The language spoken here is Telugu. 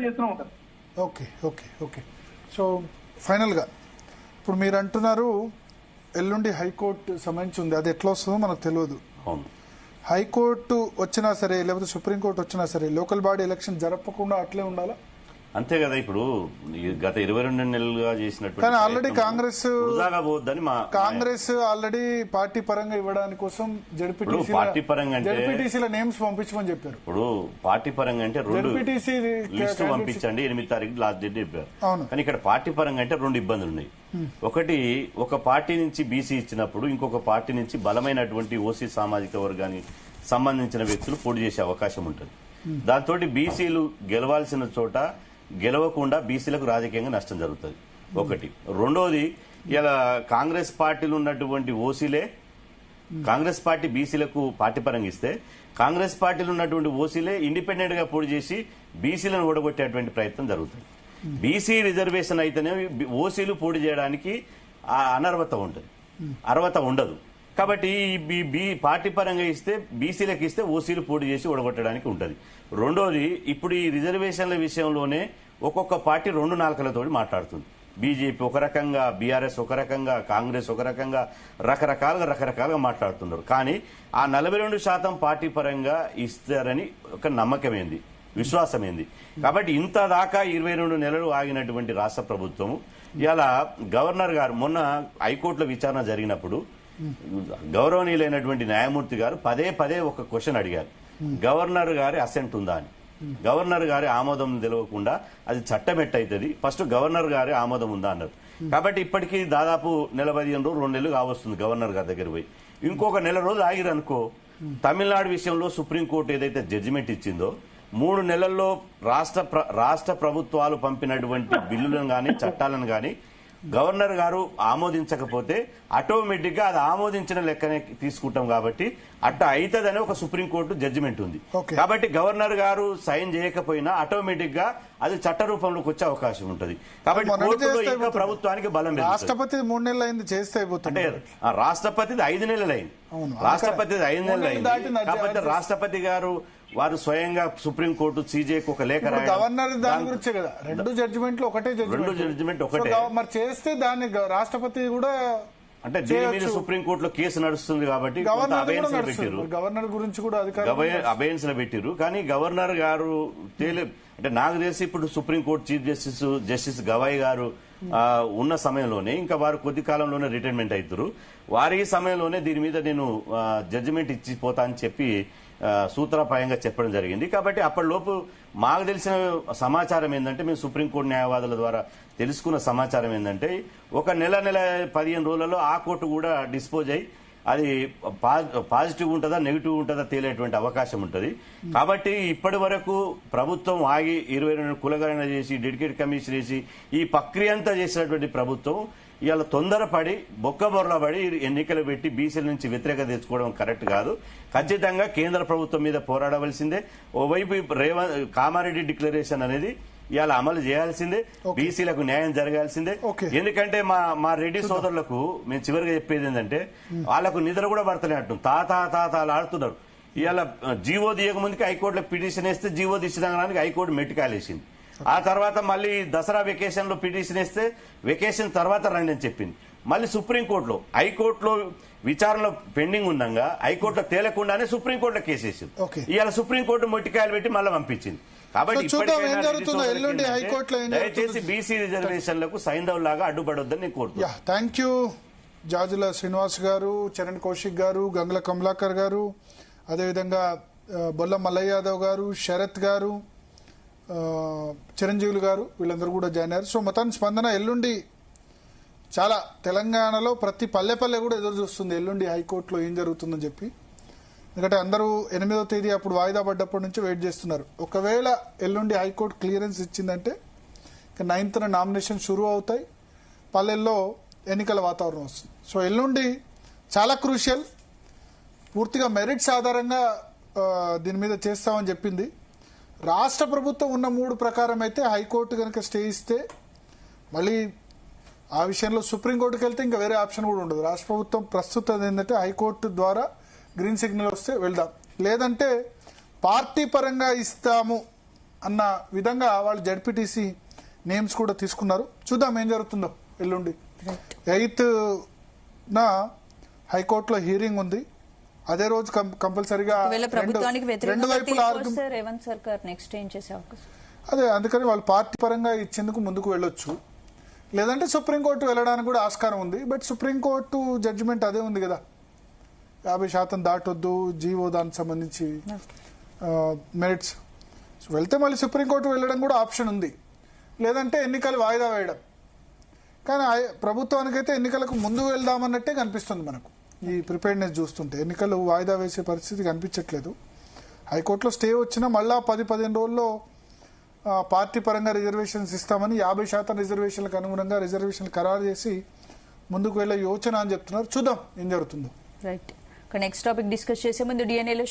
చేస్తూనే ఉంటారు. ఓకే ఓకే ఓకే సో ఫైనల్గా ఇప్పుడు మీరు అంటున్నారు ఎల్లుండి హైకోర్టు సంబంధించి ఉంది, అది ఎట్లా వస్తుందో మనకు తెలియదు. హైకోర్టు వచ్చినా సరే లేకపోతే సుప్రీంకోర్టు వచ్చినా సరే లోకల్ బాడీ ఎలక్షన్ జరపకుండా అట్లే ఉండాలా? అంతే కదా. ఇప్పుడు గత 22 నెలలుగా చేసినట్టు ఆల్రెడీ కాంగ్రెస్ ఆల్రెడీ పార్టీ పరంగా ఇవ్వడానికి కోసం జడ్పీటీసీల నేమ్స్ పంపించమని చెప్పారు. ఇప్పుడు పార్టీ పరంగా అంటే 2 లిస్ట్ పంపించండి 8 తారీఖు లాస్ట్ డేట్ చెప్పారు. కానీ ఇక్కడ పార్టీ పరంగా అంటే 2 ఇబ్బందులు ఉన్నాయి. ఒకటి, ఒక పార్టీ నుంచి బీసీ ఇచ్చినప్పుడు ఇంకొక పార్టీ నుంచి బలమైనటువంటి ఓసీ సామాజిక వర్గానికి సంబంధించిన వ్యక్తులు పోటీ చేసే అవకాశం ఉంటుంది. దాంతో బీసీలు గెలవాల్సిన చోట గెలవకుండా బీసీలకు రాజకీయంగా నష్టం జరుగుతుంది. ఒకటి. రెండోది, ఇలా కాంగ్రెస్ పార్టీలు ఉన్నటువంటి ఓసీలే కాంగ్రెస్ పార్టీ బీసీలకు పార్టీ పరంగా ఇస్తే కాంగ్రెస్ పార్టీలు ఉన్నటువంటి ఓసీలే ఇండిపెండెంట్ గా పోటీ చేసి బీసీలను ఓడగొట్టేటువంటి ప్రయత్నం జరుగుతుంది. బీసీ రిజర్వేషన్ అయితేనే ఓసీలు పోటీ చేయడానికి అనర్హత ఉంటుంది, అర్హత ఉండదు. కాబట్టి పార్టీ పరంగా ఇస్తే బీసీలకు ఇస్తే ఓసీలు పోటీ చేసి ఓడగొట్టడానికి ఉంటుంది. రెండోది, ఇప్పుడు ఈ రిజర్వేషన్ల విషయంలోనే ఒక్కొక్క పార్టీ 2 నాలుకలతో మాట్లాడుతుంది. బీజేపీ ఒక రకంగా, బీఆర్ఎస్ ఒక రకంగా, కాంగ్రెస్ ఒక రకంగా, రకరకాలుగా మాట్లాడుతున్నారు. కానీ ఆ 42% పార్టీ పరంగా ఇస్తారని ఒక నమ్మకమైంది, విశ్వాసమైంది. కాబట్టి ఇంత దాకా 22 నెలలు ఆగినటువంటి రాష్ట్ర ప్రభుత్వం ఇలా గవర్నర్ గారు మొన్న హైకోర్టులో విచారణ జరిగినప్పుడు గౌరవనీయులైనటువంటి న్యాయమూర్తి గారు పదే ఒక క్వశ్చన్ అడిగారు, గవర్నర్ గారి అసెంట్ ఉందా అని. గవర్నర్ గారి ఆమోదం తెలియకుండా అది చట్టం ఎట్టయితుంది, ఫస్ట్ గవర్నర్ గారి ఆమోదం ఉందా అన్నారు. కాబట్టి ఇప్పటికీ దాదాపు 15 రోజులు 2 నెలలు కావస్తుంది గవర్నర్ గారి దగ్గర పోయి. ఇంకొక నెల రోజులు ఆగిరనుకో, తమిళనాడు విషయంలో సుప్రీంకోర్టు ఏదైతే జడ్జిమెంట్ ఇచ్చిందో 3 నెలల్లో రాష్ట్ర ప్రభుత్వాలు పంపినటువంటి బిల్లులను గాని చట్టాలను గాని గవర్నర్ గారు ఆమోదించకపోతే ఆటోమేటిక్ గా అది ఆమోదించిన లెక్కనే తీసుకుంటాం. కాబట్టి అట్ట అవుతుందని ఒక సుప్రీంకోర్టు జడ్జిమెంట్ ఉంది. కాబట్టి గవర్నర్ గారు సైన్ చేయకపోయినా ఆటోమేటిక్ గా అది చట్ట రూపంలోకి వచ్చే అవకాశం ఉంటుంది. కాబట్టి కోర్టులో ఇంకా ప్రభుత్వానికి బలం. రాష్ట్రపతి 3 నెలలు అయింది చేస్తే అంటే రాష్ట్రపతిది 5 నెలలు అయింది. రాష్ట్రపతిది 5 నెలలు అయింది. కాబట్టి రాష్ట్రపతి గారు వారు స్వయంగా సుప్రీంకోర్టు సీజేకి ఒక లేఖ రాయారు. గవర్నర్ దాని గురించే కదా, 2 జడ్జిమెంట్లు ఒకటే. మరి చేస్తే దాన్ని రాష్ట్రపతి కూడా అంటే దీని మీద సుప్రీంకోర్టులో కేసు నడుస్తుంది కాబట్టి గవర్నర్ గురించి కూడా అబయన్స్ లో పెట్టిరు. కానీ గవర్నర్ గారు అంటే నాకు తెలిసి ఇప్పుడు సుప్రీంకోర్టు చీఫ్ జస్టిస్ గవాయ్ గారు ఉన్న సమయంలోనే, ఇంకా వారు కొద్ది కాలంలోనే రిటైర్మెంట్ అవుతారు, వారి సమయంలోనే దీని మీద నేను జడ్జిమెంట్ ఇచ్చిపోతా అని చెప్పి సూత్రప్రాయంగా చెప్పడం జరిగింది. కాబట్టి అప్పటిలోపు మాకు తెలిసిన సమాచారం ఏంటంటే, మేము సుప్రీంకోర్టు న్యాయవాదుల ద్వారా తెలుసుకున్న సమాచారం ఏంటంటే, ఒక నెల 15 రోజులలో ఆ కోర్టు కూడా డిస్పోజ్ అయ్యి అది పాజిటివ్ ఉంటుందా నెగిటివ్ ఉంటుందా తేలేటువంటి అవకాశం ఉంటుంది. కాబట్టి ఇప్పటి వరకు ప్రభుత్వం ఆగి 22 కులగణన చేసి డెడికేట్ కమిషన్ వేసి ఈ ప్రక్రియ అంతా చేసినటువంటి ప్రభుత్వం ఇవాళ తొందరపడి బొక్కబొర్లబడి ఎన్నికలు పెట్టి బీసీల నుంచి వ్యతిరేకత తెచ్చుకోవడం కరెక్ట్ కాదు. ఖచ్చితంగా కేంద్ర ప్రభుత్వం మీద పోరాడవలసిందే. ఓవైపు కామారెడ్డి డిక్లరేషన్ అనేది ఇవాళ అమలు చేయాల్సిందే, బీసీలకు న్యాయం జరగాల్సిందే. ఎందుకంటే మా రెడ్డి సోదరులకు మేము చివరిగా చెప్పేది ఏంటంటే, వాళ్లకు నిద్ర కూడా పడతలే అంటుంది, తాతాలు ఆడుతున్నారు. ఇవాళ జీవో దియక ముందుకి హైకోర్టులో పిటిషన్ వేస్తే జీవో తీసినానికి హైకోర్టు మెట్టికాలేసింది. ఆ తర్వాత మళ్ళీ దసరా వెకేషన్ లో పిటిషన్ వేస్తే వెకేషన్ తర్వాత రండి అని చెప్పింది. మళ్ళీ సుప్రీంకోర్టులో హైకోర్టులో విచారణలో పెండింగ్ ఉండగా హైకోర్టులో తేలకుండానే సుప్రీంకోర్టులో కేసేసింది. ఇవాళ సుప్రీంకోర్టు మొట్టికాయలు పెట్టి మళ్ళీ పంపించింది. కాబట్టి దయచేసి బీసీ రిజర్వేషన్లకు సైంధవ్ లాగా అడ్డుపడొద్దని నేను కోరుతున్నాను. Thank you. జాజుల శ్రీనివాస్ గారు, చరణ్ కౌశిక్ గారు, గంగుల కమలాకర్ గారు, అదేవిధంగా బొల్ల మల్లయ్య యాదవ్ గారు, శరత్ గారు, చిరంజీవులు గారు, వీళ్ళందరూ కూడా జాయిన్ అయ్యారు. సో మొత్తాన్ని స్పందన ఎల్లుండి చాలా తెలంగాణలో ప్రతి పల్లె కూడా ఎదురు చూస్తుంది ఎల్లుండి హైకోర్టులో ఏం జరుగుతుందని చెప్పి. ఎందుకంటే అందరూ 8వ తేదీ అప్పుడు వాయిదా పడ్డప్పటి నుంచి వెయిట్ చేస్తున్నారు. ఒకవేళ ఎల్లుండి హైకోర్టు క్లియరెన్స్ ఇచ్చిందంటే 9th నామినేషన్ షురూ అవుతాయి, పల్లెల్లో ఎన్నికల వాతావరణం వస్తుంది. సో ఎల్లుండి చాలా క్రూషియల్. పూర్తిగా మెరిట్స్ ఆధారంగా దీని మీద చేస్తామని చెప్పింది. రాష్ట్ర ప్రభుత్వం ఉన్న 3 ప్రకారం అయితే హైకోర్టు కనుక స్టే ఇస్తే మళ్ళీ ఆ విషయంలో సుప్రీంకోర్టుకి వెళ్తే ఇంకా వేరే ఆప్షన్ కూడా ఉండదు. రాష్ట్ర ప్రభుత్వం ప్రస్తుతం ఏంటంటే హైకోర్టు ద్వారా గ్రీన్ సిగ్నల్ వస్తే వెళ్దాం, లేదంటే పార్టీ పరంగా ఇస్తాము అన్న విధంగా వాళ్ళు జడ్పీటీసీ నేమ్స్ కూడా తీసుకున్నారు. చూద్దాం ఏం జరుగుతుందో ఎల్లుండి. 8th హైకోర్టులో హీరింగ్ ఉంది. అదే రోజు కంపల్సరీగా రెండు వైపుల రేవంత్ సర్కార్ నెక్స్ట్ ఏం చేసే అవకాశం అదే, అందుకని వాళ్ళు పార్టీ పరంగా ఇచ్చేందుకు ముందుకు వెళ్ళొచ్చు, లేదంటే సుప్రీంకోర్టు వెళ్ళడానికి కూడా ఆస్కారం ఉంది. బట్ సుప్రీంకోర్టు జడ్జిమెంట్ అదే ఉంది కదా, 50% దాటొద్దు జీవో దానికి సంబంధించి మెరిట్స్. వెళ్తే మళ్ళీ సుప్రీంకోర్టు వెళ్ళడం కూడా ఆప్షన్ ఉంది, లేదంటే ఎన్నికలు వాయిదా వేయడం. కానీ ప్రభుత్వానికైతే ఎన్నికలకు ముందు వెళ్దామన్నట్టే కనిపిస్తుంది మనకు ఈ ప్రిపేర్డ్నెస్ చూస్తుంటే. ఎన్నికలు వాయిదా వేసే పరిస్థితి కనిపించట్లేదు. హైకోర్టులో స్టే వచ్చినా మళ్ళా 10-15 రోజుల్లో పార్టీ పరంగా రిజర్వేషన్స్ ఇస్తామని 50% రిజర్వేషన్లకు అనుగుణంగా రిజర్వేషన్లు ఖరారు చేసి ముందుకు వెళ్లే యోచన అని చెప్తున్నారు. చూద్దాం ఏం జరుగుతుందో. రైట్. నెక్స్ట్ టాపిక్ డిస్కస్ చేసే ముందు DNA లో